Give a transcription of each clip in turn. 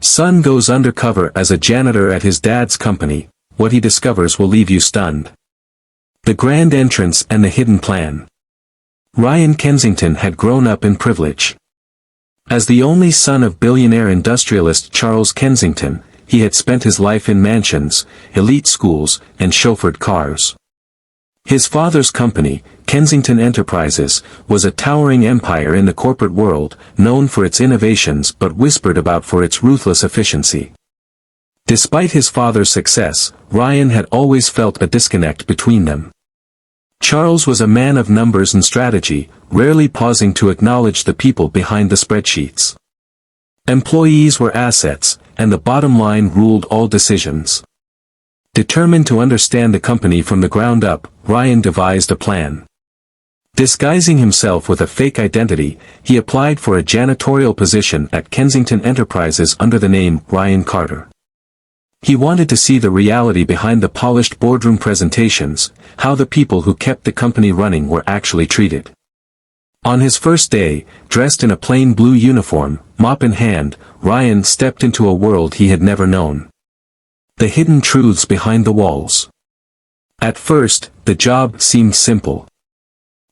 Son goes undercover as a janitor at his dad's company. What he discovers will leave you stunned. The grand entrance and the hidden plan. Ryan Kensington had grown up in privilege. As the only son of billionaire industrialist Charles Kensington, he had spent his life in mansions, elite schools, and chauffeured cars. His father's company, Kensington Enterprises, was a towering empire in the corporate world, known for its innovations but whispered about for its ruthless efficiency. Despite his father's success, Ryan had always felt a disconnect between them. Charles was a man of numbers and strategy, rarely pausing to acknowledge the people behind the spreadsheets. Employees were assets, and the bottom line ruled all decisions. Determined to understand the company from the ground up, Ryan devised a plan. Disguising himself with a fake identity, he applied for a janitorial position at Kensington Enterprises under the name Ryan Carter. He wanted to see the reality behind the polished boardroom presentations, how the people who kept the company running were actually treated. On his first day, dressed in a plain blue uniform, mop in hand, Ryan stepped into a world he had never known. The hidden truths behind the walls. At first, the job seemed simple.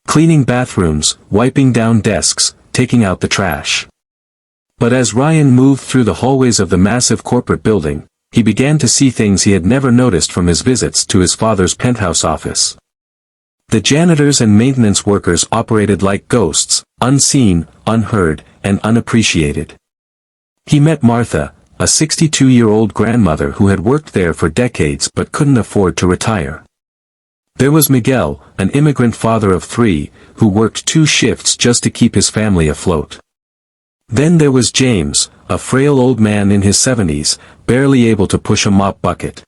Cleaning bathrooms, wiping down desks, taking out the trash. But as Ryan moved through the hallways of the massive corporate building, he began to see things he had never noticed from his visits to his father's penthouse office. The janitors and maintenance workers operated like ghosts, unseen, unheard, and unappreciated. He met Martha, a 62-year-old grandmother who had worked there for decades but couldn't afford to retire. There was Miguel, an immigrant father of 3, who worked 2 shifts just to keep his family afloat. Then there was James, a frail old man in his 70s, barely able to push a mop bucket.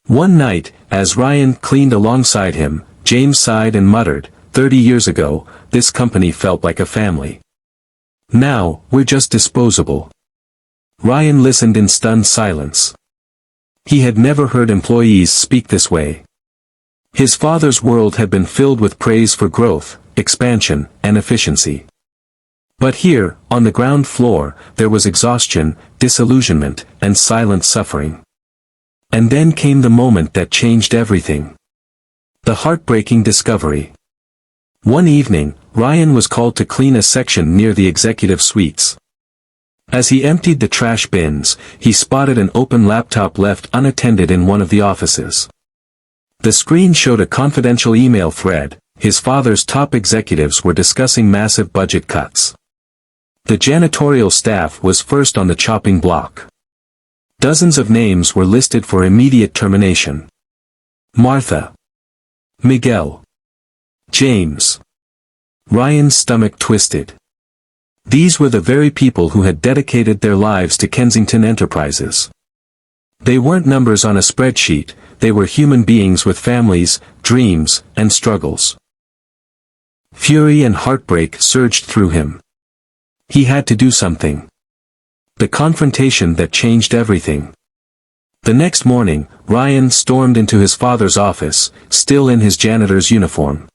One night, as Ryan cleaned alongside him, James sighed and muttered, 30 years ago, this company felt like a family. Now, we're just disposable. Ryan listened in stunned silence. He had never heard employees speak this way. His father's world had been filled with praise for growth, expansion, and efficiency. But here, on the ground floor, there was exhaustion, disillusionment, and silent suffering. And then came the moment that changed everything. The heartbreaking discovery. One evening, Ryan was called to clean a section near the executive suites. As he emptied the trash bins, he spotted an open laptop left unattended in one of the offices. The screen showed a confidential email thread. His father's top executives were discussing massive budget cuts. The janitorial staff was first on the chopping block. Dozens of names were listed for immediate termination. Martha. Miguel. James. Ryan's stomach twisted. These were the very people who had dedicated their lives to Kensington Enterprises. They weren't numbers on a spreadsheet, they were human beings with families, dreams, and struggles. Fury and heartbreak surged through him. He had to do something. The confrontation that changed everything. The next morning, Ryan stormed into his father's office, still in his janitor's uniform.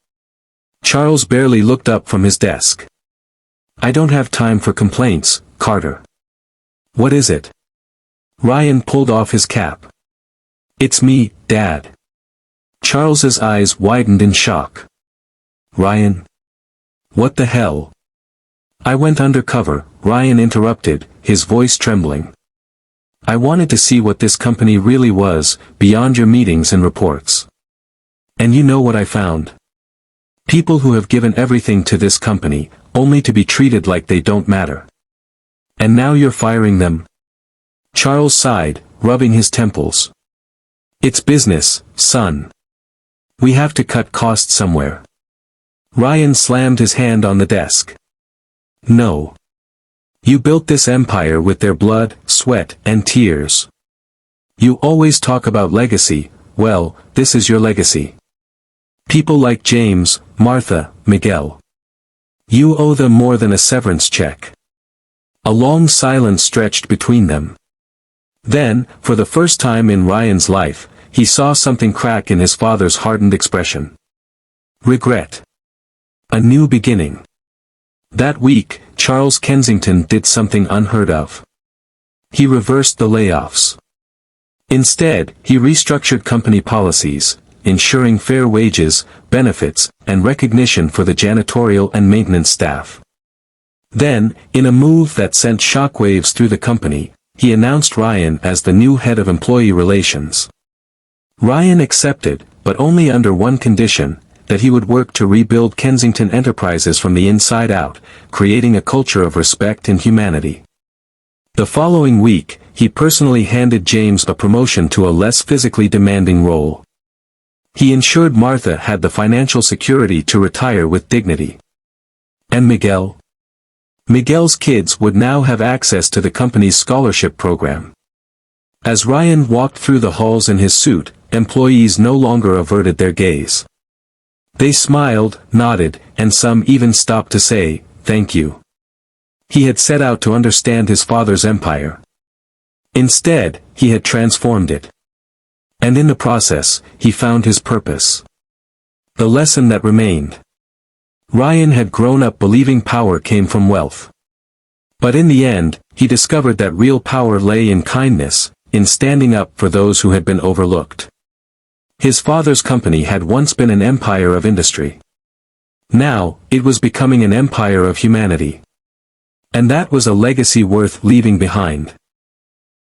Charles barely looked up from his desk. I don't have time for complaints, Carter. What is it? Ryan pulled off his cap. It's me, Dad. Charles's eyes widened in shock. Ryan? What the hell? I went undercover, Ryan interrupted, his voice trembling. I wanted to see what this company really was, beyond your meetings and reports. And you know what I found? People who have given everything to this company, only to be treated like they don't matter. And now you're firing them? Charles sighed, rubbing his temples. It's business, son. We have to cut costs somewhere. Ryan slammed his hand on the desk. No. You built this empire with their blood, sweat, and tears. You always talk about legacy. Well, this is your legacy. People like James, Martha, Miguel. You owe them more than a severance check. A long silence stretched between them. Then, for the first time in Ryan's life, he saw something crack in his father's hardened expression. Regret. A new beginning. That week, Charles Kensington did something unheard of. He reversed the layoffs. Instead, he restructured company policies, ensuring fair wages, benefits, and recognition for the janitorial and maintenance staff. Then, in a move that sent shockwaves through the company, he announced Ryan as the new head of employee relations. Ryan accepted, but only under one condition, that he would work to rebuild Kensington Enterprises from the inside out, creating a culture of respect and humanity. The following week, he personally handed James a promotion to a less physically demanding role. He ensured Martha had the financial security to retire with dignity. And Miguel? Miguel's kids would now have access to the company's scholarship program. As Ryan walked through the halls in his suit, employees no longer averted their gaze. They smiled, nodded, and some even stopped to say, "Thank you." He had set out to understand his father's empire. Instead, he had transformed it. And in the process, he found his purpose. The lesson that remained. Ryan had grown up believing power came from wealth. But in the end, he discovered that real power lay in kindness, in standing up for those who had been overlooked. His father's company had once been an empire of industry. Now, it was becoming an empire of humanity. And that was a legacy worth leaving behind.